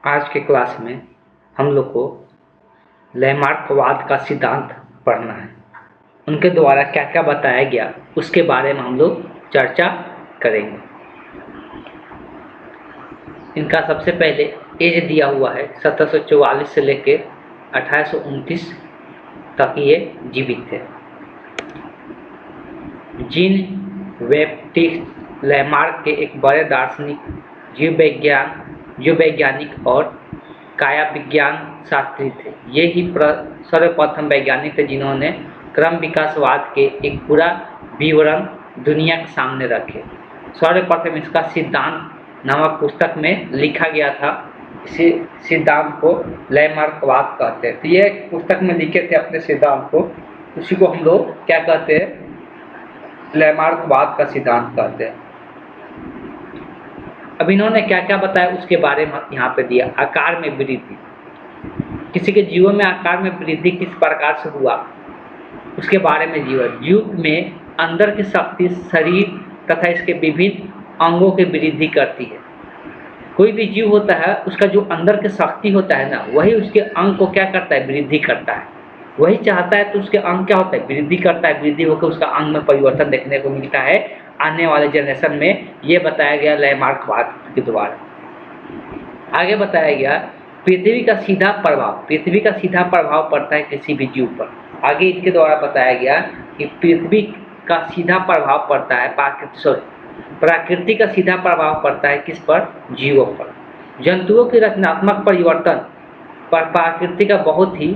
आज के क्लास में हम लोग को लैमार्कवाद का सिद्धांत पढ़ना है। उनके द्वारा क्या क्या बताया गया उसके बारे में हम लोग चर्चा करेंगे। इनका सबसे पहले एज दिया हुआ है 1744 से लेकर 1829 तक ये जीवित थे। जीन बैप्टिस्ट लैमार्क के एक बड़े दार्शनिक, जीववैज्ञानिक और काया विज्ञान शास्त्री थे। ये ही सर्वप्रथम वैज्ञानिक थे जिन्होंने क्रम विकासवाद के एक पूरा विवरण दुनिया के सामने रखे। सर्वप्रथम इसका सिद्धांत नामक पुस्तक में लिखा गया था। इसी सिद्धांत को लैमार्कवाद कहते हैं। तो ये पुस्तक में लिखे थे अपने सिद्धांत को, उसी को हम लोग क्या कहते हैं, लैमार्कवाद का सिद्धांत कहते हैं। अब इन्होंने क्या क्या बताया उसके बारे में यहाँ पे दिया। आकार में वृद्धि, किसी के जीवन में आकार में वृद्धि किस प्रकार से हुआ उसके बारे में जीव में अंदर की शक्ति शरीर तथा इसके विभिन्न अंगों की वृद्धि करती है। कोई भी जीव होता है उसका जो अंदर की शक्ति होता है ना, वही उसके अंग को क्या करता है, वृद्धि करता है। वही चाहता है तो उसके अंग क्या होता है, वृद्धि करता है। वृद्धि होकर उसका अंग में परिवर्तन देखने को मिलता है आने वाले जनरेशन में। ये बताया गया लैमार्कवाद के द्वारा। आगे बताया गया पृथ्वी का सीधा प्रभाव। पृथ्वी का सीधा प्रभाव पड़ता है किसी भी जीव पर। आगे इनके द्वारा बताया गया कि पृथ्वी का सीधा प्रभाव पड़ता है प्रकृति का सीधा प्रभाव पड़ता है किस पर, जीवों पर। जंतुओं के रचनात्मक परिवर्तन पर प्रकृति का बहुत ही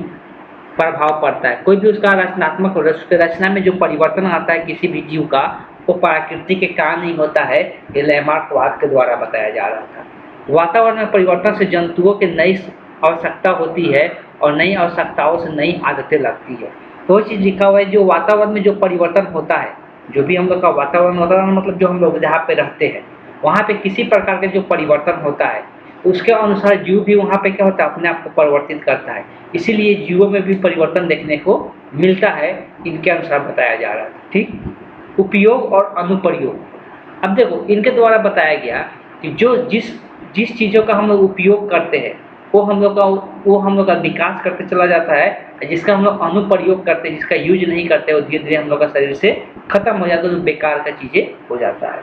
प्रभाव पड़ता है। कोई भी उसका रचनात्मक रचना में जो परिवर्तन आता है किसी भी जीव का, वो प्रकृति के कारण ही होता है। ये लैमार्कवाद के द्वारा बताया जा रहा था। वातावरण में परिवर्तन से जंतुओं की नई आवश्यकता होती है और नई आवश्यकताओं से नई आदतें लगती है। तो चीज़ लिखा हुआ है, जो वातावरण में जो परिवर्तन होता है, जो भी हम लोग का वातावरण होता है, मतलब जो हम लोग जहाँ पे रहते हैं वहाँ पे किसी प्रकार का जो परिवर्तन होता है उसके अनुसार जीव भी वहाँ पे क्या होता है, अपने आप को परिवर्तित करता है। इसीलिए जीवों में भी परिवर्तन देखने को मिलता है, इनके अनुसार बताया जा रहा है। ठीक। उपयोग और अनुप्रयोग। अब देखो इनके द्वारा बताया गया कि जो जिस चीज़ों का हम लोग उपयोग करते हैं वो हम लोग का विकास करते चला जाता है। जिसका हम लोग अनुप्रयोग करते हैं, जिसका यूज नहीं करते, वो धीरे धीरे हम लोग का शरीर से खत्म हो जाता है, तो बेकार का चीज़ें हो जाता है।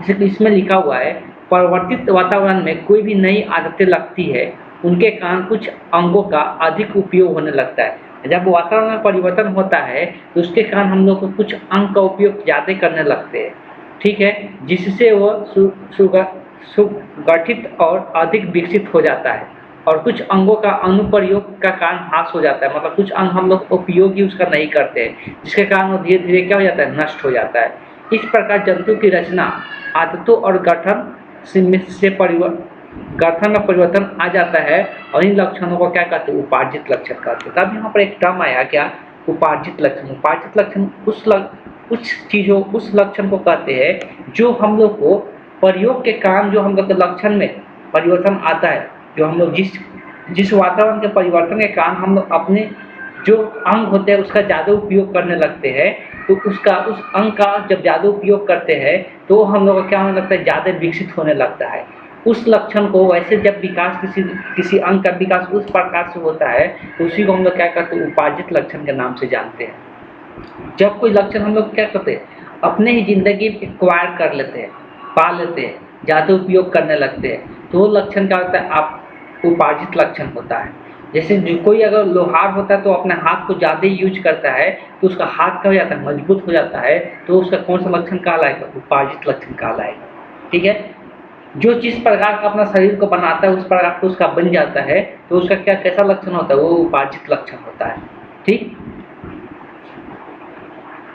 इसलिए इसमें लिखा हुआ है परिवर्तित वातावरण में कोई भी नई आदतें लगती है, उनके कारण कुछ अंगों का अधिक उपयोग होने लगता है। जब वातावरण में परिवर्तन होता है तो उसके कारण हम लोग को कुछ अंग का उपयोग ज़्यादा करने लगते हैं। ठीक है, जिससे वो सुगठित और अधिक विकसित हो जाता है। और कुछ अंगों का अनुप्रयोग का कारण ह्रास हो जाता है, मतलब कुछ अंग हम लोग उपयोग ही उसका नहीं करते हैं, जिसके कारण वो धीरे धीरे क्या हो जाता है, नष्ट हो जाता है। इस प्रकार जंतु की रचना, आदतों और गठन में परिवर्तन आ जाता है और इन लक्षणों को क्या कहते हैं, उपार्जित लक्षण कहते हैं। तब यहाँ पर एक टर्म आया क्या, उपार्जित लक्षण। उपार्जित लक्षण उस लक्षण को कहते हैं जो हम लोग को प्रयोग के कारण जो हम लोग के लक्षण में परिवर्तन आता है। जो हम लोग जिस वातावरण के परिवर्तन के कारण हम लोग अपने जो अंग होते हैं उसका ज़्यादा उपयोग करने लगते हैं, तो उस अंग का जब ज़्यादा उपयोग करते हैं तो हम लोग का क्या होने लगता है, ज़्यादा विकसित होने लगता है। उस लक्षण को वैसे जब विकास किसी अंग का विकास उस प्रकार से होता है तो उसी को हम लोग क्या कहते हैं, उपार्जित लक्षण के नाम से जानते हैं। जब कोई लक्षण हम लोग क्या करते हैं, अपने ही जिंदगी एक्वायर कर लेते हैं, पा लेते हैं, ज़्यादा उपयोग करने लगते हैं, तो वो लक्षण क्या होता है, आप उपार्जित लक्षण होता है। जैसे जो कोई अगर लोहार होता है तो अपने हाथ को ज़्यादा यूज करता है तो उसका हाथ क्या हो जाता है, मजबूत हो जाता है, तो उसका कौन सा लक्षण कहलाएगा, उपार्जित लक्षण कहलाएगा। ठीक है, जो जिस प्रकार का अपना शरीर को बनाता है उस प्रकार का उसका बन जाता है, तो उसका क्या कैसा लक्षण होता है, वो उपार्जित लक्षण होता है। ठीक।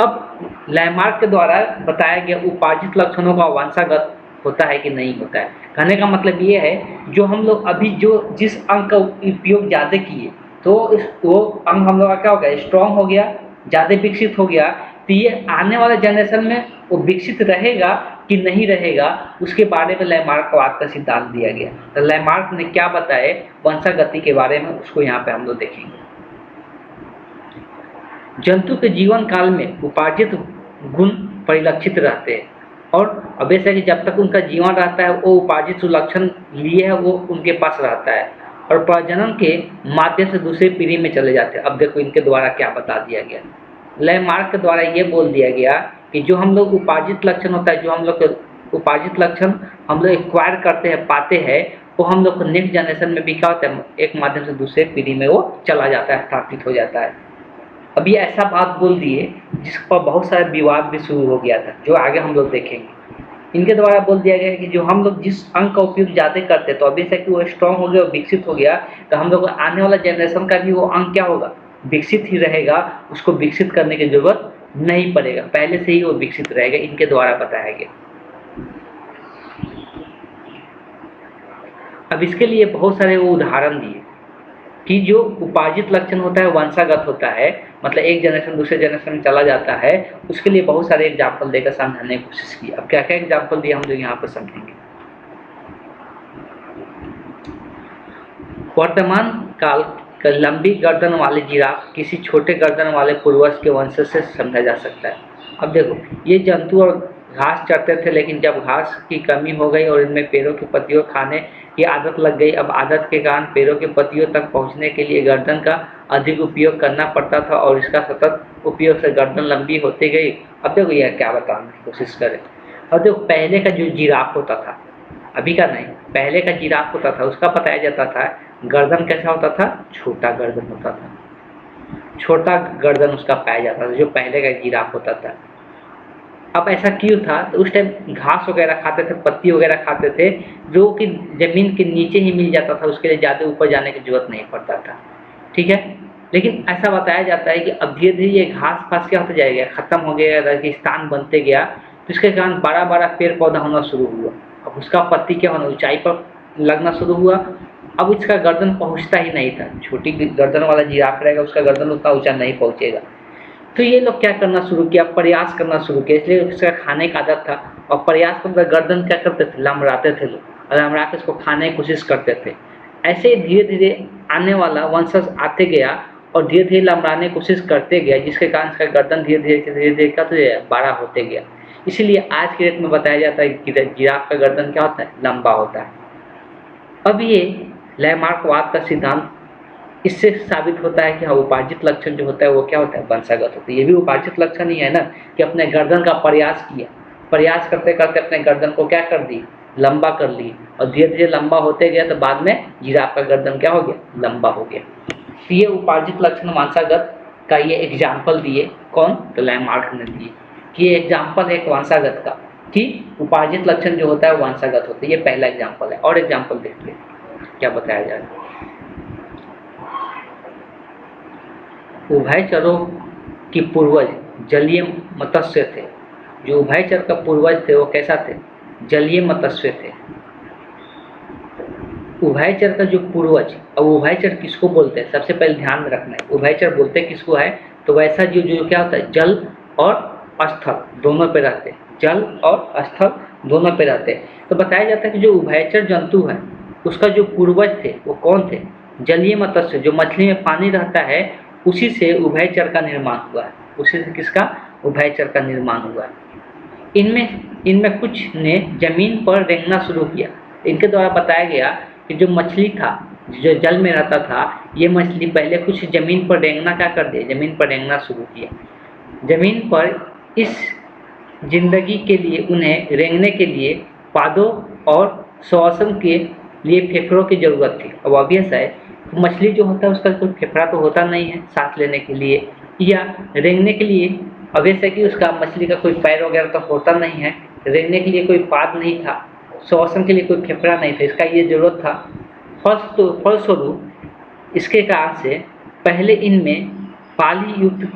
अब लैमार्क के द्वारा बताया गया उपार्जित लक्षणों का वंशागत होता है कि नहीं होता है। कहने का मतलब ये है, जो हम लोग अभी जिस अंग का उपयोग ज़्यादा किए तो वो अंग हम लोग का क्या हो गया, स्ट्रॉन्ग हो गया, ज़्यादा विकसित हो गया। तो ये आने वाले जनरेशन में वो विकसित रहेगा कि नहीं रहेगा, उसके बारे में लैमार्कवाद का सिद्धांत दिया गया। तो लैमार्क ने क्या बताए वंशागति के बारे में, उसको यहाँ पे हम लोग देखेंगे। जंतु के जीवन काल में उपार्जित गुण परिलक्षित रहते हैं। और अब ऐसा कि जब तक उनका जीवन रहता है वो उपार्जित जो लक्षण लिए है वो उनके पास रहता है और प्रजनन के माध्यम से दूसरी पीढ़ी में चले जाते हैं। अब देखो इनके द्वारा क्या बता दिया गया, लैमार्क के द्वारा ये बोल दिया गया कि जो हम लोग उपार्जित लक्षण होता है, जो हम लोग उपार्जित लक्षण हम लोग एक्वायर करते हैं, पाते हैं, वो हम लोग को नेक्स्ट जनरेशन में भी क्या होता है, एक माध्यम से दूसरे पीढ़ी में वो चला जाता है, स्थापित हो जाता है। अब ये ऐसा बात बोल दिए जिस पर बहुत सारे विवाद भी शुरू हो गया था, जो आगे हम लोग देखेंगे। इनके द्वारा बोल दिया गया कि जो हम लोग जिस अंग का उपयोग ज़्यादा करते तो अभी से कि वो स्ट्रांग हो गया और विकसित हो गया, तो हम लोग आने वाला जनरेशन का भी वो अंग क्या होगा, विकसित ही रहेगा, उसको विकसित करने की जरूरत नहीं पड़ेगा, पहले से ही वो विकसित रहेगा। इनके द्वारा बताया गया। अब इसके लिए बहुत सारे वो उदाहरण दिए कि जो उपार्जित लक्षण होता है वंशागत होता है, मतलब एक जनरेशन दूसरे जनरेशन में चला जाता है, उसके लिए बहुत सारे एग्जाम्पल देकर समझाने की कोशिश की। अब क्या क्या एग्जाम्पल दिए हम लोग यहाँ पर समझेंगे। वर्तमान काल का लंबी गर्दन वाले जिराफ किसी छोटे गर्दन वाले पूर्वज के वंश से समझा जा सकता है। अब देखो ये जंतु और घास चरते थे, लेकिन जब घास की कमी हो गई और इनमें पेड़ों की पत्तियों खाने की आदत लग गई, अब आदत के कारण पेड़ों की पत्तियों तक पहुंचने के लिए गर्दन का अधिक उपयोग करना पड़ता था और इसका सतत उपयोग से गर्दन लंबी होती गई। अब देखो यह क्या बताने की कोशिश करें। अब देखो पहले का जो जिराफ होता था, अभी का नहीं, पहले का जिराफ होता था, उसका बताया जाता था गर्दन कैसा होता था, छोटा गर्दन होता था, छोटा गर्दन उसका पाया जाता था, जो पहले का जिराफ होता था। अब ऐसा क्यों था, तो उस टाइम घास वगैरह खाते थे, पत्ती वगैरह खाते थे, जो कि जमीन के नीचे ही मिल जाता था, उसके लिए ज़्यादा ऊपर जाने की जरूरत नहीं पड़ता था, ठीक है। लेकिन ऐसा बताया जाता है कि अब धीरे धीरे ये घास फास क्या होता जाएगा, खत्म हो गया, रेगिस्तान बनते गया, तो इसके कारण बड़ा बड़ा पेड़ पौधा होना शुरू हुआ। अब उसका पत्ती क्या होना, ऊंचाई पर लगना शुरू हुआ। अब इसका गर्दन पहुंचता ही नहीं था, छोटी गर्दन वाला जिराफ रहेगा, उसका गर्दन उतना ऊंचा नहीं पहुंचेगा। तो ये लोग क्या करना शुरू किया, प्रयास करना शुरू किया, इसलिए उसका खाने का आदत था और प्रयास करते गर्दन क्या करते थे, लमड़ाते थे लोग, और लमड़ा के उसको खाने की कोशिश करते थे। ऐसे ही धीरे धीरे आने वाला वंशज आते गया और धीरे धीरे लमड़ाने की कोशिश करते गया, जिसके कारण इसका गर्दन धीरे धीरे क्या तो बड़ा होते गया। इसीलिए आज के डेट में बताया जाता है कि जिराफ का गर्दन क्या होता है, लंबा होता है। अब ये लैमार्कवाद का सिद्धांत इससे साबित होता है कि हाँ उपार्जित लक्षण जो होता है वो क्या होता है, वंशागत होता है। ये भी उपार्जित लक्षण ही है ना, कि अपने गर्दन का प्रयास किया, प्रयास करते करते अपने गर्दन को क्या कर दी, लंबा कर ली, और धीरे धीरे लंबा होते गया तो बाद में जिराफ का गर्दन क्या हो गया, लंबा हो गया। तो ये उपार्जित लक्षण वंशागत का ये एग्जाम्पल दिए, कौन, तो लैमार्क ने दिए कि ये एग्जाम्पल है वंशागत का, कि उपार्जित लक्षण जो होता है वंशागत होता है। ये पहला एग्जाम्पल है। और एग्जाम्पल देखते हैं क्या बताया जा रहा है। उभयचरों की पूर्वज जलीय मत्स्य थे। जो उभयचर का पूर्वज थे वो कैसा थे, जलीय मत्स्य थे। उभयचर का जो पूर्वज, अब उभयचर किसको बोलते हैं, सबसे पहले ध्यान में रखना है, उभयचर बोलते किसको है, तो वैसा जो जो क्या होता है, जल और स्थल दोनों पे रहते हैं, जल और स्थल दोनों पे रहते हैं। तो बताया जाता है कि जो उभयचर जंतु है उसका जो पूर्वज थे वो कौन थे, जलीय मत्स्य, जो मछली में पानी रहता है, उसी से उभयचर का निर्माण हुआ है। उसी से किसका, उभयचर का निर्माण हुआ है। इनमें कुछ ने जमीन पर रेंगना शुरू किया। इनके द्वारा बताया गया कि जो मछली था, जो जल में रहता था, ये मछली पहले कुछ जमीन पर रेंगना क्या कर दिया, जमीन पर रेंगना शुरू किया। जमीन पर इस जिंदगी के लिए उन्हें रेंगने के लिए पादों और श्वसन के लिए फेफड़ों की जरूरत थी। अब ऑब्वियस है मछली जो होता है उसका कोई फेफड़ा तो होता नहीं है सांस लेने के लिए या रेंगने के लिए। ऑब्वियस है कि उसका मछली का कोई पैर वगैरह तो होता नहीं है, रेंगने के लिए कोई पाद नहीं था, श्वसन के लिए कोई फेफड़ा नहीं था, इसका ये जरूरत था। फलस्वरूप इसके कारण से पहले इनमें पालीयुक्त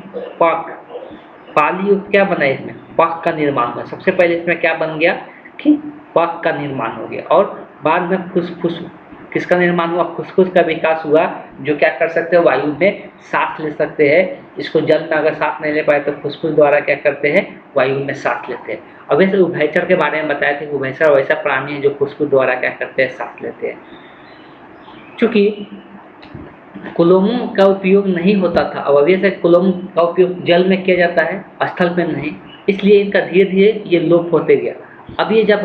क्या बना, इसमें पख का निर्माण हुआ। सबसे पहले इसमें क्या बन गया कि पख का निर्माण हो गया, और बाद में फुसफुस किसका निर्माण हुआ, फुसफुस का विकास हुआ, जो क्या कर सकते हैं, वायु में सांस ले सकते हैं। इसको जल में अगर सांस नहीं ले पाए तो फुसफुस द्वारा क्या करते हैं, वायु में सांस लेते हैं। अब वैसे उभयचर के बारे में बताया था कि उभयचर वैसा प्राणी है जो फुसफुस द्वारा क्या करते हैं, सांस लेते हैं। चूंकि कुलोमों का उपयोग नहीं होता था, अब वैसे कुलोम का उपयोग जल में किया जाता है, स्थल में नहीं, इसलिए इनका धीरे धीरे ये लोप होते गया। अब ये जब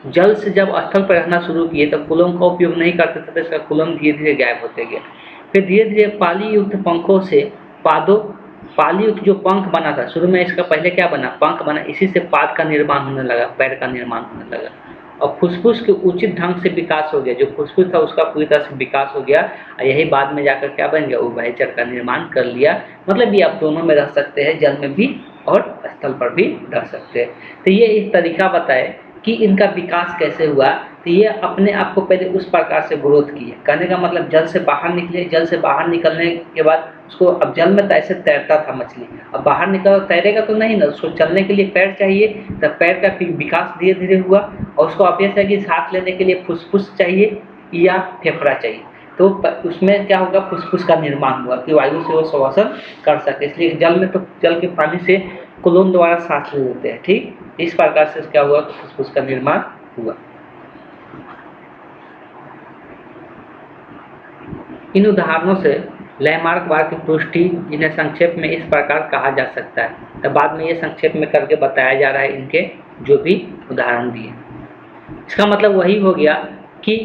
जल से जब स्थल पर रहना शुरू किए तब कूलम का उपयोग नहीं करते थे, तो इसका कूलम धीरे धीरे गायब होते गया। फिर धीरे धीरे पाली युक्त पंखों से पादों पाली युक्त जो पंख बना था, शुरू में इसका पहले क्या बना, पंख बना, इसी से पाद का निर्माण होने लगा, पैर का निर्माण होने लगा। और फुसफुस के उचित ढंग से विकास हो गया, जो फुसफुस था उसका पूरी तरह से विकास हो गया, और यही बाद में जाकर क्या बन गया, उभयचर का निर्माण कर लिया। मतलब ये आप दोनों में रह सकते हैं, जल में भी और स्थल पर भी रह सकते हैं। तो ये एक तरीका बताए कि इनका विकास कैसे हुआ। तो ये अपने आप को पहले उस प्रकार से ग्रोथ किए, कहने का मतलब जल से बाहर निकले, जल से बाहर निकलने के बाद उसको, अब जल में तो ऐसे तैरता था मछली, अब बाहर निकल तैरेगा तो नहीं ना, उसको चलने के लिए पैर चाहिए, तो पैर का फिर विकास धीरे धीरे हुआ, और उसको अभ्यास है कि सांस लेने के लिए फुसफुस चाहिए या फेफड़ा चाहिए, तो उसमें क्या होगा, फुसफुस का निर्माण हुआ कि वायु से वो श्वसन कर सके। इसलिए जल में तो जल के पानी से कोलोन द्वारा सांस ले लेते हैं, ठीक, इस प्रकार से क्या हुआ, फुसफुस का निर्माण हुआ। इन उदाहरणों से लैमार्क वार की पुष्टि, जिन्हें संक्षेप में इस प्रकार कहा जा सकता है। तो बाद में ये संक्षेप में करके बताया जा रहा है इनके जो भी उदाहरण दिए। इसका मतलब वही हो गया कि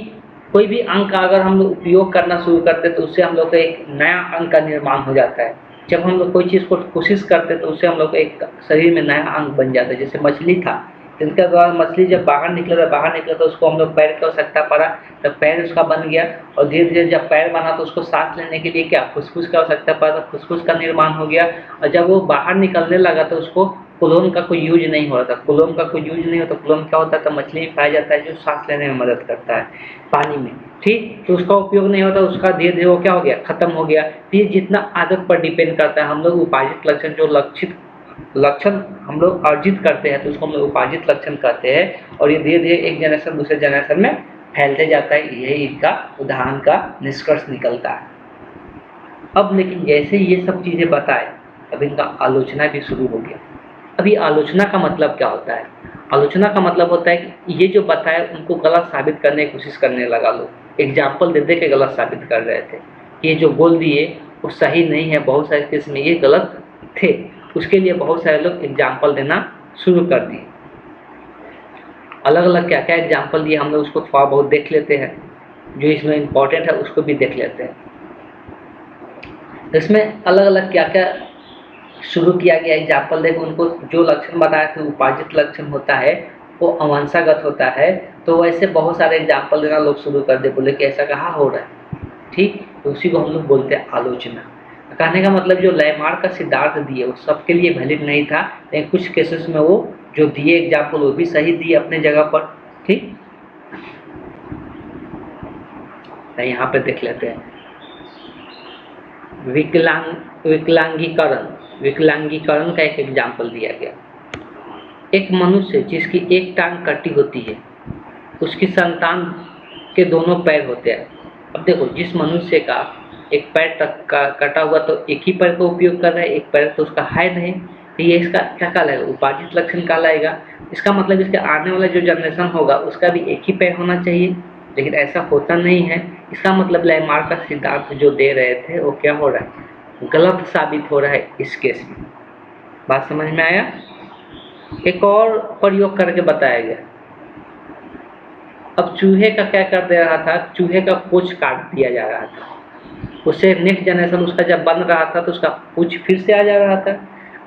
कोई भी अंग का अगर हम लोग उपयोग करना शुरू करते तो उससे हम लोग का एक नया अंग का निर्माण हो जाता है। जब हम लोग कोई चीज़ को कोशिश करते तो उससे हम लोग एक शरीर में नया अंग बन जाता है। जैसे मछली था, इनके द्वारा मछली जब बाहर निकला तो उसको हम लोग पैर की आवश्यकता पड़ा, तब पैर उसका बन गया, और धीरे धीरे जब पैर बना तो उसको सांस लेने के लिए क्या, फुसफुस की आवश्यकता पड़ा, तो फुसफुस का निर्माण हो गया। और जब वो बाहर निकलने लगा तो उसको कोलोन का कोई यूज नहीं हो रहा था। कोलोन का कोई यूज नहीं होता, कोलोन क्या होता था, मछली में पाया जाता है जो सांस लेने में मदद करता है पानी में, ठीक, तो उसका उपयोग नहीं होता, उसका धीरे धीरे वो क्या हो गया, खत्म हो गया। तो ये जितना आदत पर डिपेंड करता है। हम लोग उपार्जित लक्षण, जो लक्षण हम लोग अर्जित करते हैं तो उसको हम लोग उपार्जित लक्षण कहते हैं, और ये धीरे धीरे एक जनरेशन दूसरे जनरेशन में फैलते जाता है। यही इनका उदाहरण का निष्कर्ष निकलता है। अब लेकिन जैसे ये सब चीज़ें बताए, अब इनका आलोचना भी शुरू हो गया। अभी आलोचना का मतलब क्या होता है, आलोचना का मतलब होता है कि ये जो बताया उनको गलत साबित करने की कोशिश करने लगा। लोग एग्जाम्पल दे दे के गलत साबित कर रहे थे, ये जो बोल दिए वो सही नहीं है, बहुत सारे केस में ये गलत थे, उसके लिए बहुत सारे लोग एग्जाम्पल देना शुरू कर दिए। अलग अलग क्या क्या एग्जाम्पल दिए हम लोग उसको थोड़ा बहुत देख लेते हैं, जो इसमें इम्पोर्टेंट है उसको भी देख लेते हैं। इसमें अलग अलग क्या क्या शुरू किया गया एग्जाम्पल देखो। उनको जो लक्षण बताए थे उपार्जित लक्षण होता है, वो अवंशागत होता है, तो वैसे बहुत सारे एग्जाम्पल देना लोग शुरू कर दे, बोले कि ऐसा कहाँ हो रहा है, ठीक, तो उसी को हम लोग बोलते हैं आलोचना। कहने का मतलब जो लैमार्क का सिद्धांत दिए वो सबके लिए वैलिड नहीं था, लेकिन कुछ केसेस में वो जो दिए एग्जाम्पल वो भी सही दिए अपने जगह पर, ठीक। तो यहाँ पे देख लेते हैं विकलांगीकरण का एक एग्जाम्पल दिया गया। एक मनुष्य जिसकी एक टांग कटी होती है, उसकी संतान के दोनों पैर होते हैं। अब देखो, जिस मनुष्य का एक पैर तक का कटा हुआ तो एक ही पैर का उपयोग कर रहा है, एक पैर तो उसका है नहीं, तो ये इसका क्या कहलाएगा, उपार्जित लक्षण कहलाएगा। इसका मतलब इसके आने वाला जो जनरेशन होगा उसका भी एक ही पैर होना चाहिए, लेकिन ऐसा होता नहीं है। इसका मतलब लैमार्क का सिद्धांत जो दे रहे थे वो क्या हो रहा है, गलत साबित हो रहा है इस केस में। बात समझ में आया। एक और प्रयोग करके बताया गया। अब चूहे का क्या कर दे रहा था, चूहे का पूंछ काट दिया जा रहा था, उससे नेक्स्ट जनरेशन उसका जब बन रहा था तो उसका पूंछ फिर से आ जा रहा था।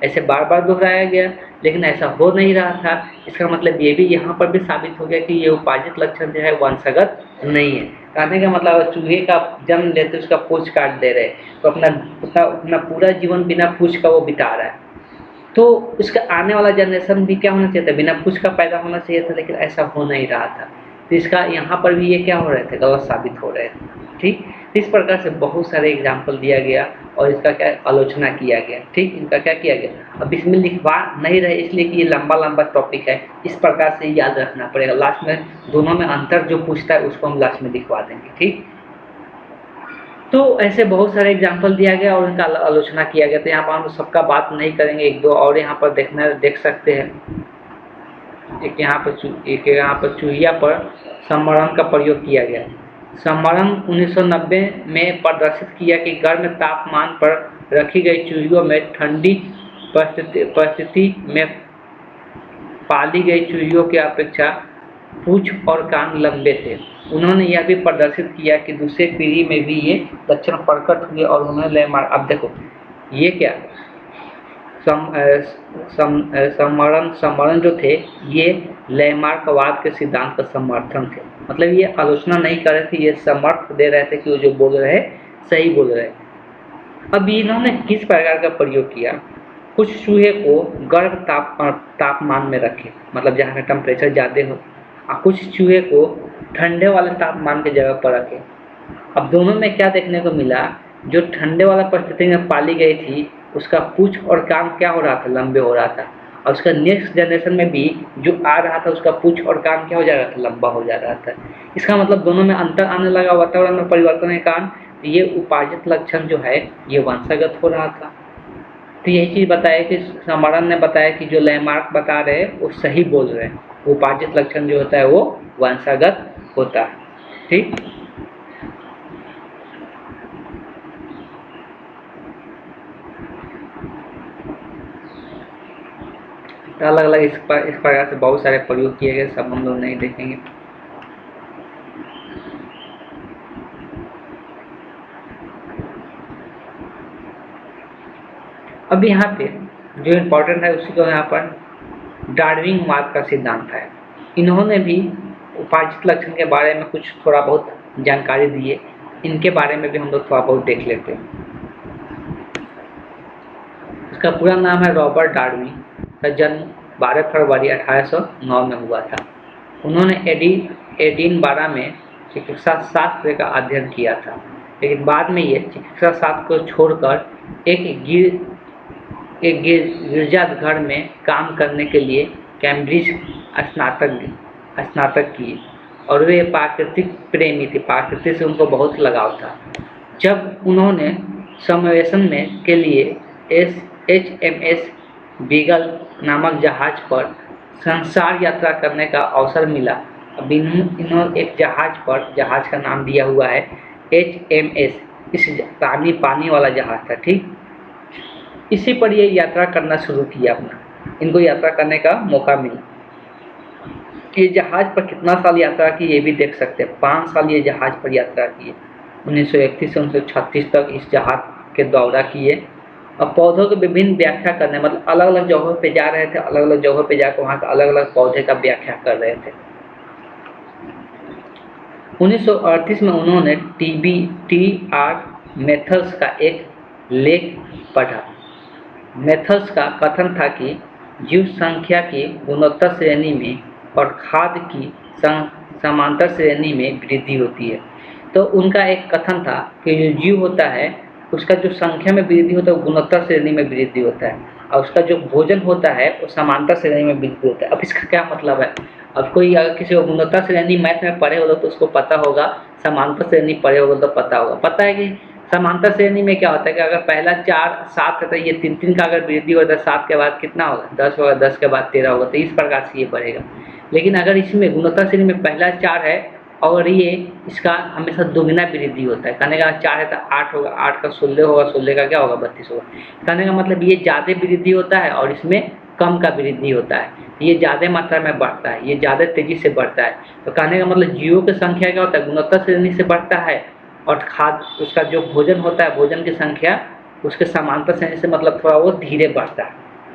ऐसे बार बार दोहराया गया, लेकिन ऐसा हो नहीं रहा था। इसका मतलब ये भी यहाँ पर भी साबित हो गया कि ये उपार्जित लक्षण जो है वंशगत नहीं है। कहने का मतलब चूहे का जन्म लेते उसका पूंछ काट दे रहे, तो अपना पूरा जीवन बिना पूंछ का वो बिता रहा है, तो उसका आने वाला जनरेशन भी क्या होना चाहिए था, बिना पूंछ का पैदा होना चाहिए था, लेकिन ऐसा हो नहीं रहा था। तो इसका यहाँ पर भी ये क्या हो रहे थे, गलत साबित हो रहे थे, ठीक। इस प्रकार से बहुत सारे एग्जाम्पल दिया गया और इसका क्या आलोचना किया गया, ठीक। इनका क्या किया गया, अब इसमें लिखवा नहीं रहे इसलिए कि ये लंबा लंबा टॉपिक है, इस प्रकार से याद रखना पड़ेगा। लास्ट में दोनों में अंतर जो पूछता है उसको हम लास्ट में लिखवा देंगे, ठीक। तो ऐसे बहुत सारे एग्जाम्पल दिया गया और इनका आलोचना किया गया। तो यहाँ पर हम सबका बात नहीं करेंगे, एक दो और यहाँ पर देख सकते हैं। एक यहाँ पर चूहिया पर सम्मरण का प्रयोग किया गया। सम्मरण 1990 में प्रदर्शित किया कि गर्म तापमान पर रखी गई चूहियों में ठंडी परिस्थिति में पाली गई चूहियों की अपेक्षा पूंछ और कान लंबे थे। उन्होंने यह भी प्रदर्शित किया कि दूसरी पीढ़ी में भी ये लक्षण प्रकट हुए और उन्होंने लैमार्क, अब देखो ये क्या सम्मरण जो थे ये लैमार्कवाद के सिद्धांत का समर्थन थे। मतलब ये आलोचना नहीं कर रहे थे, ये समर्थ दे रहे थे कि वो जो बोल रहे सही बोल रहे। अब इन्होंने किस प्रकार का प्रयोग किया, कुछ चूहे को गर्म तापमान में रखे, मतलब जहाँ का टेम्परेचर ज़्यादा हो, और कुछ चूहे को ठंडे वाले तापमान की जगह पर रखे। अब दोनों में क्या देखने को मिला, जो ठंडे वाला परिस्थिति में पाली गई थी उसका पूंछ और कान क्या हो रहा था, लंबे हो रहा था, और उसका नेक्स्ट जनरेशन में भी जो आ रहा था उसका पूंछ और कान क्या हो जा रहा था, लंबा हो जा रहा था। इसका मतलब दोनों में अंतर आने लगा, वातावरण में परिवर्तन के कारण ये उपार्जित लक्षण जो है ये वंशगत हो रहा था। तो यही चीज़ बताया कि सम्मरण ने बताया कि जो लैमार्क बता रहे हैं वो सही बोल रहे हैं, उपार्जित लक्षण जो होता है वो वंशगत होता है। ठीक, अलग अलग इस प्रकार से बहुत सारे प्रयोग किए गए, सब हम लोग नहीं देखेंगे। अब यहाँ पे जो इम्पोर्टेंट है उसी को यहाँ पर डार्विनवाद का सिद्धांत है। इन्होंने भी उपार्जित लक्षण के बारे में कुछ थोड़ा बहुत जानकारी दी है, इनके बारे में भी हम लोग थोड़ा बहुत देख लेते हैं। इसका पूरा नाम है रॉबर्ट डार्विन, का जन्म 12 फरवरी 1809 में हुआ था। उन्होंने एडिनबरा में चिकित्सा शास्त्र का अध्ययन किया था, लेकिन बाद में ये चिकित्सा शास्त्र को छोड़कर एक गिरजाघर में काम करने के लिए कैम्ब्रिज स्नातक किए, और वे प्राकृतिक प्रेमी थे, प्रकृति से उनको बहुत लगाव था। जब उन्होंने समावेशन में के लिए HMS बीगल नामक जहाज पर संसार यात्रा करने का अवसर मिला। अब इन्होंने एक जहाज का नाम दिया हुआ है HMS, इस पानी वाला जहाज था। ठीक, इसी पर ये यात्रा करना शुरू किया अपना, इनको यात्रा करने का मौका मिला। ये जहाज पर कितना साल यात्रा की ये भी देख सकते हैं, 5 साल ये जहाज पर यात्रा किए। 1931 से 1936 तक इस जहाज के दौरा किए और पौधों की विभिन्न व्याख्या करने, मतलब अलग अलग जगहों पे जा रहे थे, अलग अलग जगहों पे जाकर वहाँ का अलग अलग पौधे का व्याख्या कर रहे थे। 1938 में उन्होंने TR मैथल्स का एक लेख पढ़ा। मैथल्स का कथन था कि जीव संख्या की गुणोत्तर श्रेणी में और खाद्य की समांतर श्रेणी में वृद्धि होती है। तो उनका एक कथन था कि जो जीव होता है उसका जो संख्या में वृद्धि होता है वो गुणोत्तर श्रेणी में वृद्धि होता है, और उसका जो भोजन होता है वो समांतर श्रेणी में वृद्धि होता है। अब इसका क्या मतलब है, अब कोई अगर किसी को गुणोत्तर श्रेणी मैथ में पढ़े होगा तो उसको पता होगा, समांतर श्रेणी पढ़े होगा तो पता होगा। पता है कि समांतर श्रेणी में क्या होता है कि अगर पहला 4 7 है तो ये 3 का अगर वृद्धि होता है 7 के बाद कितना होगा, 10 होगा, 10 के बाद 13 होगा, तो इस प्रकार से ये बढ़ेगा। लेकिन अगर इसमें गुणोत्तर श्रेणी में पहला 4 है और ये इसका हमेशा दोगुना वृद्धि होता है, कहने का 4 है तो 8 होगा, 8 का 16 होगा, 16 का क्या होगा 32 होगा। कहने का मतलब ये ज़्यादा वृद्धि होता है और इसमें कम का वृद्धि होता है, ये ज़्यादा मात्रा में बढ़ता है, ये ज़्यादा तेज़ी से बढ़ता है। तो कहने का मतलब जीवों की संख्या क्या होता है, गुणोत्तर श्रेणी से बढ़ता है, और खाद्य उसका जो भोजन होता है, भोजन की संख्या उसके समांतर श्रेणी से मतलब थोड़ा वो धीरे बढ़ता है।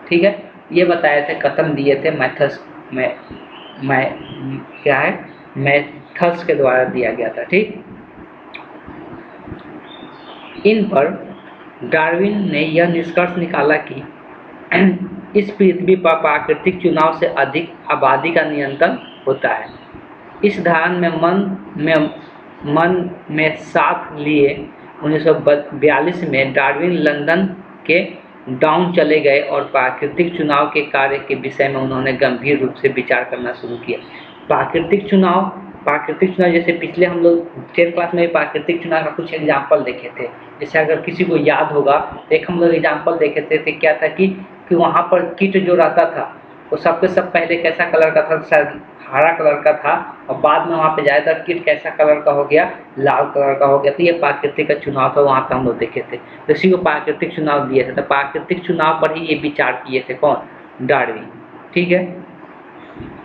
ठीक है, ये बताए थे, कथन दिए थे मैथल्स में, क्या है मैथल्स के द्वारा दिया गया था। ठीक, इन पर डार्विन ने यह निष्कर्ष निकाला कि इस पृथ्वी पर प्राकृतिक चुनाव से अधिक आबादी का नियंत्रण होता है। इस धारणा में मन में साथ लिए 1942 में डार्विन लंदन के डाउन चले गए और प्राकृतिक चुनाव के कार्य के विषय में उन्होंने गंभीर रूप से विचार करना शुरू किया। प्राकृतिक चुनाव जैसे पिछले हम लोग 10th क्लास में प्राकृतिक चुनाव का कुछ एग्जाम्पल देखे थे। जैसे अगर किसी को याद होगा, एक हम लोग एग्जाम्पल देखे थे क्या था कि वहाँ पर कीट जो रहता था वो सबके सब पहले कैसा कलर का था, शायद हरा कलर का था, और बाद में वहाँ पे ज़्यादातर कीट कैसा कलर का हो गया, लाल कलर का हो गया। तो ये प्राकृतिक का चुनाव था, वहाँ पे हम लोग देखे थे, तो इसी को प्राकृतिक चुनाव दिए थे। तो प्राकृतिक चुनाव पर ही ये विचार किए थे कौन, डार्विन। ठीक है,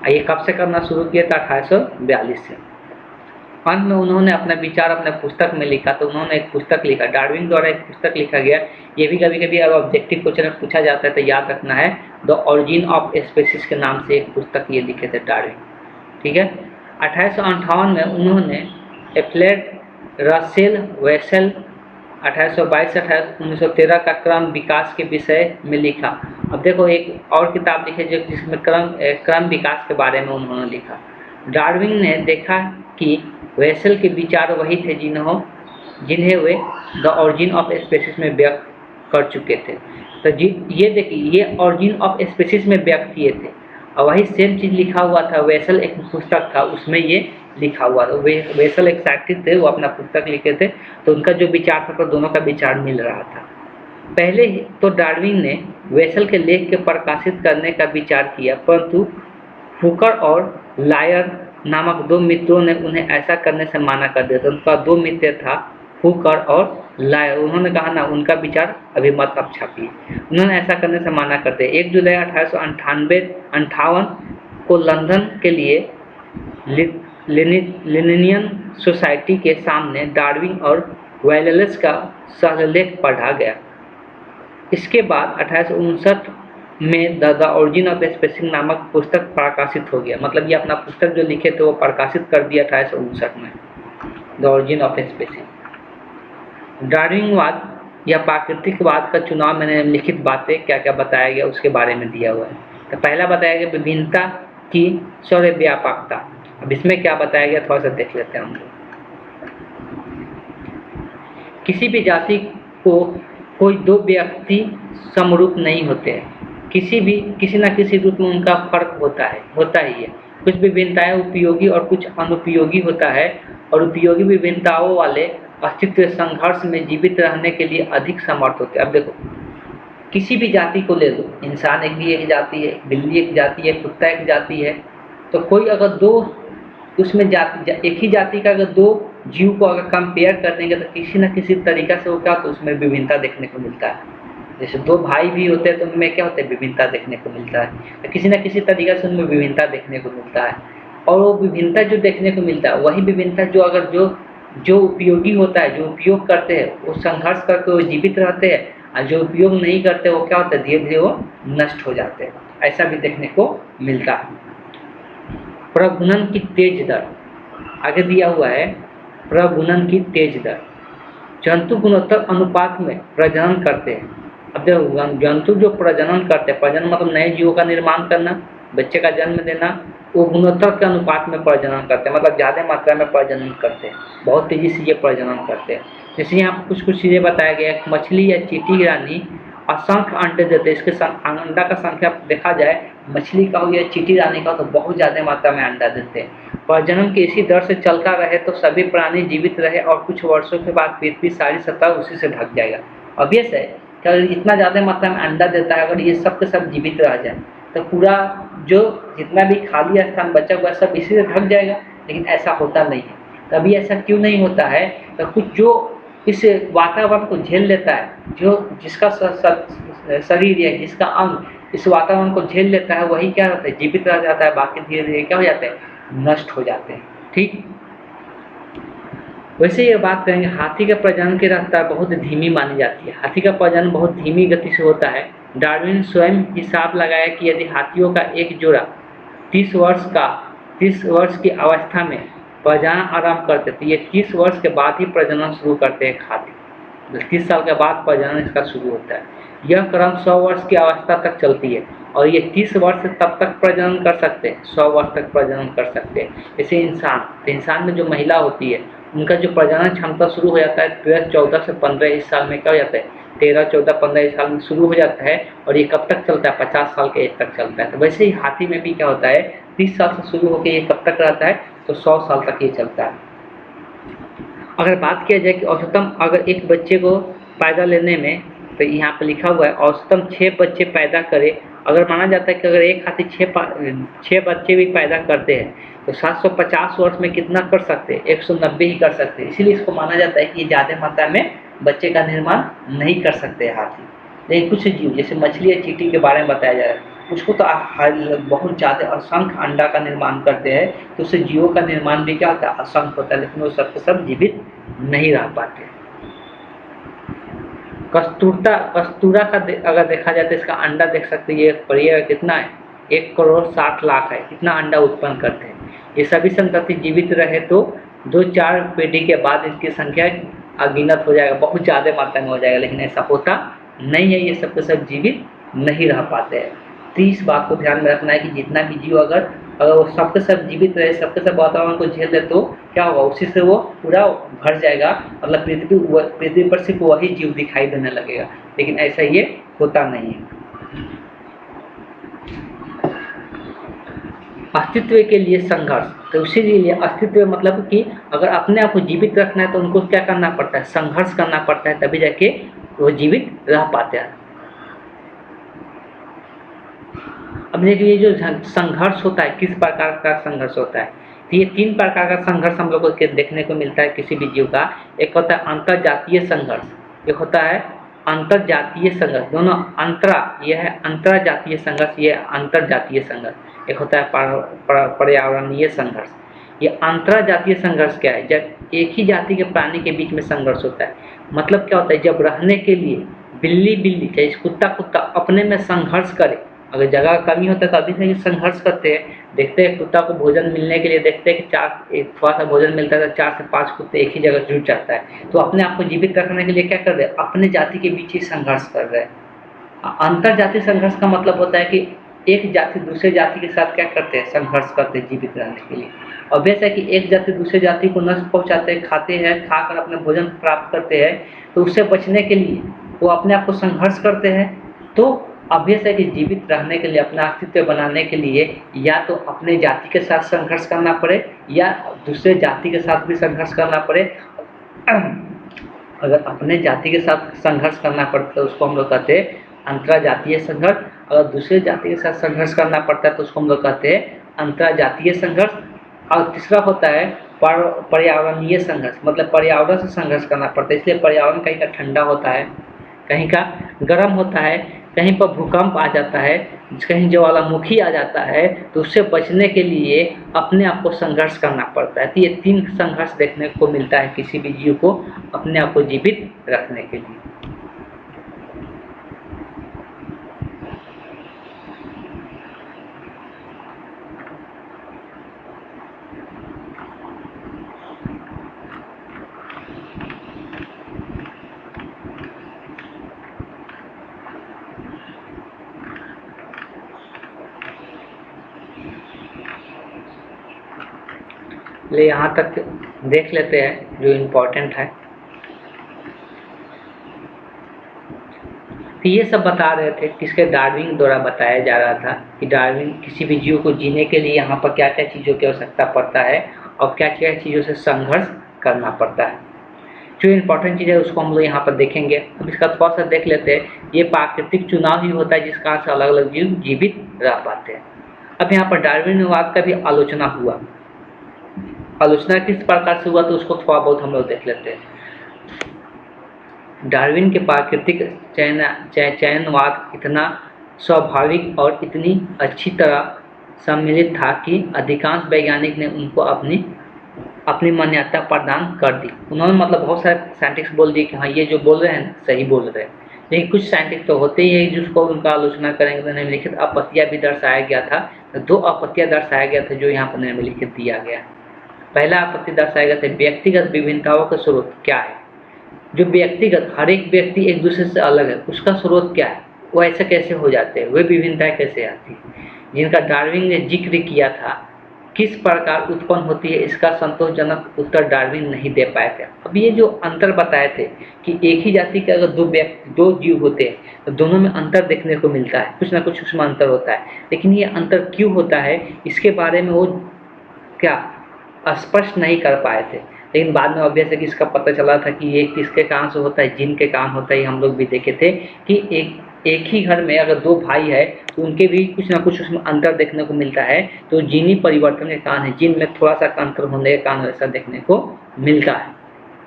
ये कब से करना शुरू किया था? 1842 से। अंत में उन्होंने अपने विचार अपने पुस्तक में लिखा। तो उन्होंने एक पुस्तक लिखा, डार्विन द्वारा एक पुस्तक लिखा गया। ये भी कभी कभी अब ऑब्जेक्टिव क्वेश्चन में पूछा जाता है तो याद रखना है, द ऑरिजिन ऑफ स्पीशीज के नाम से एक पुस्तक ये लिखे थे डार्विन। ठीक है। 1858 में उन्होंने एफ्लेड रसेल वेसल 1822 से 1913 का क्रम विकास के विषय में लिखा। अब देखो एक और किताब लिखी जो जिसमें क्रम विकास के बारे में उन्होंने लिखा। डार्विन ने देखा कि वेसल के विचार वही थे जिन्हें way the origin of species में व्यक्त कर चुके थे। तो ये देखिए, ये ऑरिजिन ऑफ स्पीशीज में व्यक्त किए थे और वही सेम चीज़ लिखा हुआ था। वेसल एक पुस्तक था, उसमें ये लिखा हुआ था। वेसल एक साइंटिस्ट थे, वो अपना पुस्तक लिखे थे, तो उनका जो विचार था तो दोनों का विचार मिल रहा था। पहले तो डार्विन ने वेसल के लेख के प्रकाशित करने का विचार किया, परंतु हुकर और लायर नामक दो मित्रों ने उन्हें ऐसा करने से माना कर दिया। तो उनका दो मित्र था, हुकर और लायर। उन्होंने कहा ना, उनका विचार अभी मत अब छापिए। उन्होंने ऐसा करने से माना कर दिया। 1 जुलाई 1858 को लंदन के लिए लिनियन सोसाइटी के सामने डार्विन और वेलेस का सहलेख पढ़ा गया। इसके बाद 1859 में द ऑरिजिन ऑफ स्पीशीज नामक पुस्तक प्रकाशित हो गया। मतलब ये अपना पुस्तक जो लिखे थे वो प्रकाशित कर दिया 1859 में, द ऑरिजिन ऑफ स्पीशीज। डार्विनवाद या प्राकृतिकवाद का चुनाव में निम्नलिखित बातें क्या क्या बताया गया उसके बारे में दिया हुआ है। तो पहला बताया गया विभिन्नता की सर्वव्यापकता। अब इसमें क्या बताया गया थोड़ा सा देख लेते हैं हम लोग। किसी भी जाति को कोई दो व्यक्ति समरूप नहीं होते हैं, किसी न किसी रूप में उनका फर्क होता ही है। कुछ विभिन्नताएं उपयोगी और कुछ अनुपयोगी होता है, और उपयोगी विभिन्नताओं वाले अस्तित्व संघर्ष में जीवित रहने के लिए अधिक समर्थ होते हैं। अब देखो, किसी भी जाति को ले लो, इंसान एक जाति है, बिल्ली एक जाति है, कुत्ता एक जाति है। तो कोई अगर दो उसमें एक ही जाति का अगर दो जीव को अगर कंपेयर कर देंगे तो किसी न किसी तरीका से वो क्या तो उसमें विभिन्नता देखने को मिलता है। जैसे दो भाई भी होते हैं तो उनमें क्या होता है, विभिन्नता देखने को मिलता है। तो किसी न किसी तरीका से उनमें विभिन्नता देखने को मिलता है। और वो विभिन्नता जो देखने को मिलता है वही विभिन्नता जो अगर जो उपयोगी होता है, जो उपयोग करते हैं वो संघर्ष करके वो जीवित रहते हैं, और जो उपयोग नहीं करते वो क्या होता है, धीरे धीरे वो नष्ट हो जाते हैं। ऐसा भी देखने को मिलता है। प्रगुणन की तेज दर आगे दिया हुआ है। प्रगुणन की तेज दर, जंतु गुणोत्तर अनुपात में प्रजनन करते हैं। अब देखो, जंतु जो प्रजनन करते हैं, प्रजनन मतलब नए जीवों का निर्माण करना, बच्चे का जन्म देना, वो गुणोत्तर के अनुपात में प्रजनन करते हैं। मतलब ज़्यादा मात्रा में प्रजनन करते हैं, बहुत तेजी से ये प्रजनन करते हैं। जैसे यहाँ कुछ चीज़ें बताया गया है। मछली या चींटी रानी असंख्य अंडे देते हैं। इसके अंडा का संख्या देखा जाए, मछली का हो या चींटी रानी का, तो बहुत ज़्यादा मात्रा में अंडा देते हैं। प्रजनन की इसी दर से चलता रहे तो सभी प्राणी जीवित रहे और कुछ वर्षों के बाद पृथ्वी सारी सतह उसी से ढक जाएगा। ऑब्वियस है कि अगर इतना ज़्यादा मात्रा में अंडा देता है, अगर ये सब के सब जीवित रह जाए तो पूरा जो जितना भी खाली स्थान बचा हुआ सब इसी से ढक जाएगा। लेकिन ऐसा होता नहीं है। तभी ऐसा क्यों नहीं होता है? तो कुछ जो इस वातावरण को झेल लेता है, जिसका शरीर है, जिसका अंग इस वातावरण को झेल लेता है, वही क्या होता है, जीवित रह जाता है। बाकी धीरे धीरे क्या हो जाते हैं, नष्ट हो जाते हैं। ठीक, वैसे ये बात करेंगे, हाथी के प्रजनन की रफ्तार बहुत धीमी मानी जाती है। हाथी का प्रजनन बहुत धीमी गति से होता है। डार्विन स्वयं हिसाब लगाया कि यदि हाथियों का एक जोड़ा 30 वर्ष की अवस्था में प्रजनन आरंभ करते तो ये 30 वर्ष के बाद ही प्रजनन शुरू करते हैं हाथी। 30 साल के बाद प्रजनन इसका शुरू होता है। यह क्रम 100 वर्ष की अवस्था तक चलती है और ये 30 वर्ष तब तक प्रजनन कर सकते हैं, 100 वर्ष तक प्रजनन कर सकते हैं। जैसे इंसान में जो महिला होती है उनका जो प्रजनन क्षमता शुरू हो जाता है 14 से 15 इस साल में क्या हो जाता है, 13, 14, 15 इस साल में शुरू हो जाता है। और ये कब तक चलता है, 50 साल के एज तक चलता है। तो वैसे ही हाथी में भी क्या होता है, 30 साल से शुरू होकर ये कब तक रहता है, तो 100 साल तक ये चलता है। अगर बात किया जाए कि औसतन अगर एक बच्चे को पैदा लेने में, तो यहाँ पे लिखा हुआ है औसतन 6 बच्चे पैदा करे। अगर माना जाता है कि अगर एक हाथी 6 बच्चे भी पैदा करते हैं तो 750 वर्ष में कितना कर सकते हैं, 190 ही कर सकते हैं। इसीलिए इसको माना जाता है कि ये ज़्यादा मात्रा में बच्चे का निर्माण नहीं कर सकते हाथी। लेकिन कुछ जीव जैसे मछली या चींटी के बारे में बताया जा रहा है, उसको तो बहुत ज़्यादा असंख्य अंडा का निर्माण करते हैं, तो उससे जीवों का निर्माण भी क्या होता है, असंख्य होता है, लेकिन वो सब के सब जीवित नहीं रह पाते। कस्तूरा का अगर देखा जाए तो इसका अंडा देख सकते हैं, ये परिवार कितना है, 1,60,00,000 है, इतना अंडा उत्पन्न करते हैं। ये सभी संतति जीवित रहे तो 2-4 पीढ़ी के बाद इसकी संख्या अगिनत हो जाएगा, बहुत ज़्यादा मात्रा में हो जाएगा, लेकिन ऐसा होता नहीं है, ये सब के सब जीवित नहीं रह पाते हैं। तो इस बात को ध्यान में रखना है कि जितना भी जीव अगर वो सबके सब जीवित रहे, सबके सब वातावरण को झेल दे, तो क्या होगा, उसी से वो पूरा भर जाएगा, मतलब पृथ्वी पर सिर्फ वही जीव दिखाई देने लगेगा, लेकिन ऐसा ये होता नहीं है। अस्तित्व के लिए संघर्ष, तो इसीलिए अस्तित्व मतलब कि अगर अपने आप को जीवित रखना है तो उनको क्या करना पड़ता है, संघर्ष करना पड़ता है, तभी जाके वो जीवित रह पाते हैं। अब देखिए, ये जो संघर्ष होता है, किस प्रकार का संघर्ष होता है, तो ये 3 प्रकार का संघर्ष हम लोग को देखने को मिलता है किसी भी जीव का। एक होता है अंतरजातीय संघर्ष, एक होता है अंतरजातीय संघर्ष, दोनों अंतरा, यह है अंतरजातीय संघर्ष, ये अंतरजातीय संघर्ष। एक होता है पर्यावरणीय संघर्ष। ये अंतरजातीय संघर्ष क्या है, जब एक ही जाति के प्राणी के बीच में संघर्ष होता है। मतलब क्या होता है, जब रहने के लिए बिल्ली चाहे कुत्ता अपने में संघर्ष करे, अगर जगह का कमी होता है तो अभी से संघर्ष करते हैं। देखते हैं कुत्ता को भोजन मिलने के लिए, देखते हैं कि थोड़ा सा भोजन मिलता है तो 4 से 5 कुत्ते एक ही जगह जुट जाता है, तो अपने आप को जीवित रखने के लिए क्या कर रहे हैं, अपने जाति के बीच ही संघर्ष कर रहे हैं। अंतरजातीय संघर्ष का मतलब होता है कि एक जाति दूसरे जाति के साथ क्या करते हैं, संघर्ष करते हैं जीवित रहने के लिए। ऑब्वियस है कि एक जाति दूसरे जाति को नष्ट पहुंचाते हैं, खाते हैं, खाकर अपने भोजन प्राप्त करते हैं, तो उससे बचने के लिए वो अपने आप को संघर्ष करते हैं। तो ऑब्वियस है कि जीवित रहने के लिए, अपना अस्तित्व बनाने के लिए या तो अपने जाति के साथ संघर्ष करना पड़े या दूसरे जाति के साथ भी संघर्ष करना पड़े। अगर अपने जाति के साथ संघर्ष करना पड़ता है तो उसको हम लोग कहते हैं अंतरजातीय संघर्ष, अगर दूसरे जाति के साथ संघर्ष करना पड़ता है तो उसको हम लोग कहते हैं अंतरजातीय संघर्ष। और तीसरा होता है पर्यावरणीय संघर्ष, मतलब पर्यावरण से संघर्ष करना पड़ता है, इसलिए पर्यावरण कहीं का ठंडा होता है, कहीं का गर्म होता है, कहीं पर भूकंप आ जाता है, कहीं ज्वालामुखी आ जाता है, तो उससे बचने के लिए अपने आप को संघर्ष करना पड़ता है। तो ये 3 संघर्ष देखने को मिलता है किसी भी जीव को अपने आप को जीवित रखने के लिए। ले यहाँ तक देख लेते हैं जो इम्पोर्टेंट है। तो ये सब बता रहे थे, किसके, डार्विन द्वारा बताया जा रहा था कि डार्विन किसी भी जीव को जीने के लिए यहाँ पर क्या क्या चीज़ों की आवश्यकता पड़ता है और क्या क्या चीज़ों से संघर्ष करना पड़ता है। जो इम्पोर्टेंट चीज़ है उसको हम लोग यहाँ पर देखेंगे। अब इसका थोड़ा सा देख लेते हैं। ये प्राकृतिक चुनाव ही होता है जिस कारण से अलग अलग जीव जीवित रह पाते हैं। अब यहाँ पर डार्विनवाद का भी आलोचना हुआ। आलोचना किस प्रकार से हुआ तो उसको थोड़ा बहुत हम लोग देख लेते हैं। डार्विन के प्राकृतिक चयनवाद इतना स्वाभाविक और इतनी अच्छी तरह सम्मिलित था कि अधिकांश वैज्ञानिक ने उनको अपनी मान्यता प्रदान कर दी। उन्होंने मतलब बहुत सारे साइंटिस्ट बोल दिए कि हाँ ये जो बोल रहे हैं सही बोल रहे हैं, लेकिन कुछ साइंटिस्ट तो होते ही है जिसको उनका आलोचना करेंगे। तो निम्नलिखित आपत्तियाँ भी दर्शाया गया था, 2 आपत्तियाँ दर्शाया गया था जो यहाँ पर निम्नलिखित दिया गया। पहला आपत्ति दर्शाया गया था व्यक्तिगत विभिन्नताओं का स्रोत क्या है। जो व्यक्तिगत हर एक व्यक्ति एक दूसरे से अलग है, उसका स्रोत क्या है, वो ऐसे कैसे हो जाते हैं, वे विभिन्नताएं कैसे आती है, जिनका डार्विन ने जिक्र किया था, किस प्रकार उत्पन्न होती है, इसका संतोषजनक उत्तर डार्विन नहीं दे पाए थे। अब ये जो अंतर बताए थे कि एक ही जाति के अगर 2 जीव होते हैं तो दोनों में अंतर देखने को मिलता है, कुछ ना कुछ उसमें अंतर होता है, लेकिन ये अंतर क्यों होता है इसके बारे में वो क्या स्पष्ट नहीं कर पाए थे। लेकिन बाद में ऑब्वियस है कि इसका पता चला था कि ये किसके कारण से होता है, जिन के कारण होता है। हम लोग भी देखे थे कि एक ही घर में अगर 2 भाई है तो उनके भी कुछ ना कुछ उसमें अंतर देखने को मिलता है, तो जीनी परिवर्तन के कारण है, जिन में थोड़ा सा अंतर होने के कारण ऐसा देखने को मिलता है।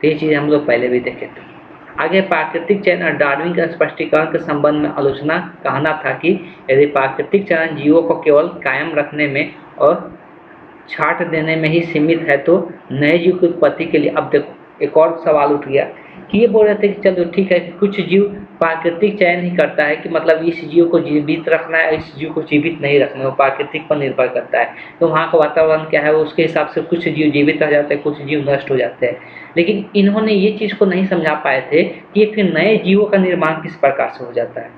तो ये चीज़ हम लोग पहले भी देखे थे। आगे प्राकृतिक चयन और डार्विन के स्पष्टीकरण के संबंध में आलोचना कहना था कि यदि प्राकृतिक चयन जीवों को केवल कायम रखने में और छांट देने में ही सीमित है तो नए जीव की उत्पत्ति के लिए, अब देखो एक और सवाल उठ गया कि ये बोल रहे थे कि चलो ठीक है कि कुछ जीव प्राकृतिक चयन ही करता है कि मतलब इस जीव को जीवित रखना है, इस जीव को जीवित नहीं रखना है, वो प्राकृतिक पर निर्भर करता है। तो वहाँ का वातावरण क्या है उसके हिसाब से कुछ जीव जीवित रह जाते हैं, कुछ जीव नष्ट हो जाते हैं। लेकिन इन्होंने ये चीज़ को नहीं समझा पाए थे कि फिर नए जीवों का निर्माण किस प्रकार से हो जाता है।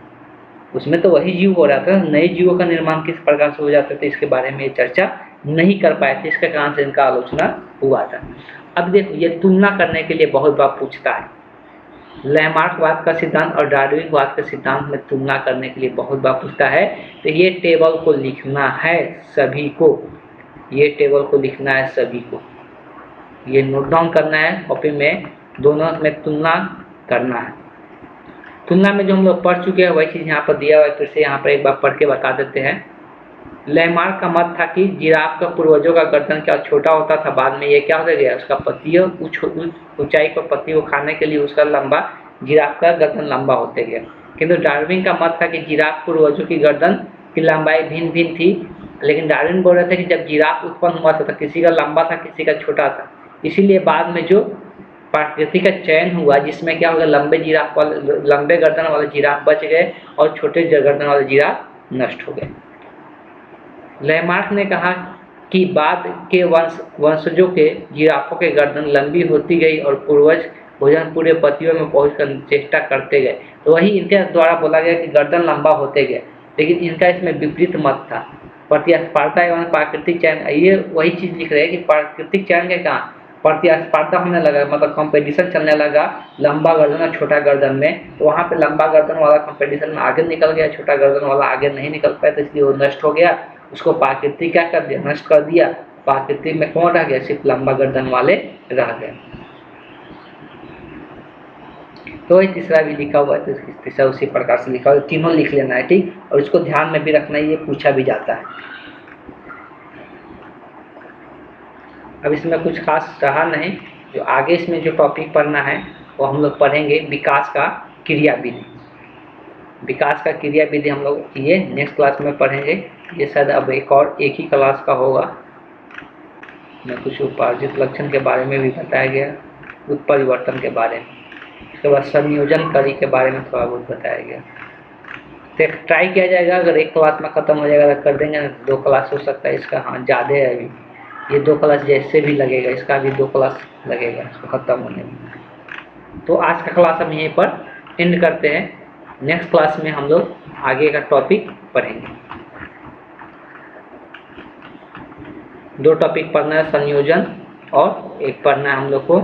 उसमें तो वही जीव हो रहा था, नए जीवों का निर्माण किस प्रकार से हो जाता था इसके बारे में ये चर्चा नहीं कर पाए थे, इसके कारण से इनका आलोचना हुआ था। अब देखो ये तुलना करने के लिए बहुत बार पूछता है, लैमार्कवाद का सिद्धांत और डार्विनवाद के सिद्धांत में तुलना करने के लिए बहुत बार पूछता है। तो ये टेबल को लिखना है सभी को, ये टेबल को लिखना है सभी को, ये नोट डाउन करना है कॉपी में, दोनों में तुलना करना है। तुलना में जो हम लोग पढ़ चुके हैं वही चीज़ यहाँ पर दिया हुआ है, फिर से यहाँ पर एक बार पढ़ के बता देते हैं। लैमार्क का मत था कि जिराफ का पूर्वजों का गर्दन क्या छोटा होता था, बाद में ये क्या हो गया, उसका पत्तियों ऊंचाई पर पत्ती को खाने के लिए उसका लंबा जिराफ का गर्दन लंबा होते गया। किंतु डार्विन का मत था कि जिराफ पूर्वजों की गर्दन की लंबाई भिन्न भिन्न थी, लेकिन डार्विन बोल रहे थे कि जब जिराफ उत्पन्न हुआ था तो किसी का लंबा था किसी का छोटा था, इसीलिए बाद में जो प्रकृति का चयन हुआ जिसमें क्या होगा, लंबे गर्दन वाले जिराफ बच गए और छोटे गर्दन वाले जिराफ नष्ट हो गए। लैमार्क ने कहा कि बाद के वंशजों के जिराफों के गर्दन लंबी होती गई और पूर्वज भोजन पूरे पत्तियों में पहुंचकर चेष्टा करते गए। तो वही इनके द्वारा बोला गया कि गर्दन लंबा होते गए, लेकिन इनका इसमें विपरीत मत था। प्रतिस्पर्धा एवं प्राकृतिक चयन, ये वही चीज लिख रहे हैं कि प्राकृतिक चयन के कहाँ प्रतिस्पर्धा होने लगा, मतलब कंपटीशन चलने लगा लंबा गर्दन और छोटा गर्दन में। तो वहाँ पे लंबा गर्दन वाला कंपटीशन में आगे निकल गया, छोटा गर्दन वाला आगे नहीं निकल पाया, तो इसलिए वो नष्ट हो गया। उसको प्राकृतिक क्या कर दिया, नष्ट कर दिया। प्राकृतिक में कौन रह गया, सिर्फ लंबा गर्दन वाले रह गए। तो ये तीसरा भी लिखा हुआ है, तो तीसरा उसी प्रकार से लिखा हुआ है, तीनों लिख लेना है ठीक, और इसको ध्यान में भी रखना है, ये पूछा भी जाता है। अब इसमें कुछ खास रहा नहीं, जो आगे इसमें जो टॉपिक पढ़ना है वो हम लोग पढ़ेंगे विकास का क्रिया विधि। विकास का क्रिया विधि हम लोग ये नेक्स्ट क्लास में पढ़ेंगे। ये शायद अब एक ही क्लास का होगा। में कुछ उपार्जित लक्षण के बारे में भी बताया गया, उत्परिवर्तन के बारे में, उसके बाद संयोजन करी के बारे में थोड़ा बहुत बताया गया। तो ट्राई किया जाएगा, अगर एक क्लास में ख़त्म हो जाएगा तो कर देंगे, 2 क्लास हो सकता है इसका। हाँ ज़्यादा है अभी, ये 2 क्लास जैसे भी लगेगा, इसका भी 2 क्लास लगेगा इसको ख़त्म होने में। तो आज का क्लास हम यहीं पर एंड करते हैं। नेक्स्ट क्लास में हम लोग आगे का टॉपिक पढ़ेंगे। 2 टॉपिक पढ़ना है, संयोजन और एक पढ़ना है हम लोग को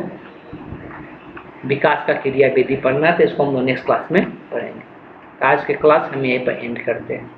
विकास का क्रिया विधि पढ़ना है, तो इसको हम लोग नेक्स्ट क्लास में पढ़ेंगे। आज के क्लास हम यहीं पर एंड करते हैं।